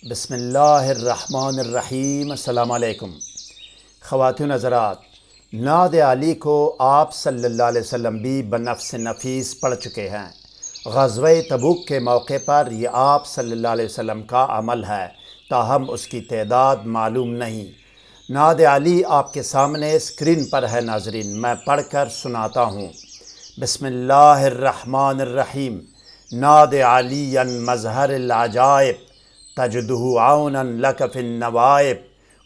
بسم اللہ الرحمن الرحیم۔ السلام علیکم خواتین حضرات، نعت علی کو آپ صلی اللہ علیہ وسلم بھی بنفس نفیس پڑھ چکے ہیں۔ غزوہ تبوک کے موقع پر یہ آپ صلی اللہ علیہ وسلم کا عمل ہے، تاہم اس کی تعداد معلوم نہیں۔ نعت علی آپ کے سامنے اسکرین پر ہے ناظرین، میں پڑھ کر سناتا ہوں۔ بسم اللہ الرحمن الرحیم۔ نعت علی مظہر العجائب، تجدہ عونا لک فی النوائب،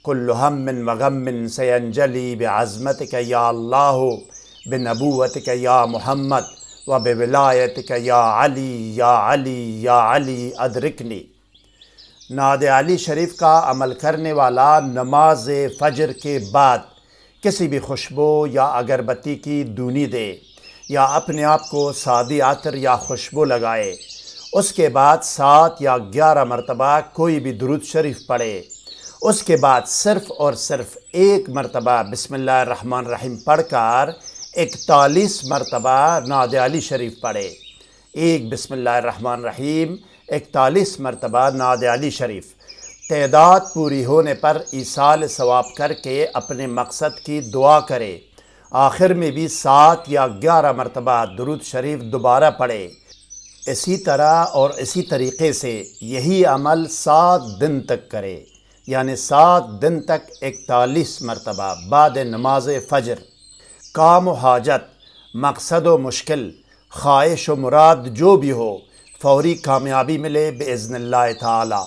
کل ہم و غم سینجلی بعظمتک یا اللہ، بنبوتک یا محمد، و بولایتک یا علی یا علی یا علی ادرکنی۔ نعت علی شریف کا عمل کرنے والا نماز فجر کے بعد کسی بھی خوشبو یا اگربتی کی دونی دے، یا اپنے آپ کو سادی عطر یا خوشبو لگائے۔ اس کے بعد 7 یا 11 مرتبہ کوئی بھی درود شریف پڑھے۔ اس کے بعد صرف اور صرف ایک مرتبہ بسم اللہ الرحمن الرحیم پڑھ کر 41 مرتبہ نعت علی شریف پڑھے۔ ایک بسم اللہ الرحمن الرحیم، 41 مرتبہ نعت علی شریف۔ تعداد پوری ہونے پر ایصال ثواب کر کے اپنے مقصد کی دعا کرے۔ آخر میں بھی 7 یا 11 مرتبہ درود شریف دوبارہ پڑھے۔ اسی طرح اور اسی طریقے سے یہی عمل 7 دن تک کرے، یعنی 7 دن تک 41 مرتبہ بعد نماز فجر۔ کام و حاجت، مقصد و مشکل، خواہش و مراد جو بھی ہو، فوری کامیابی ملے بإذن اللہ تعالی۔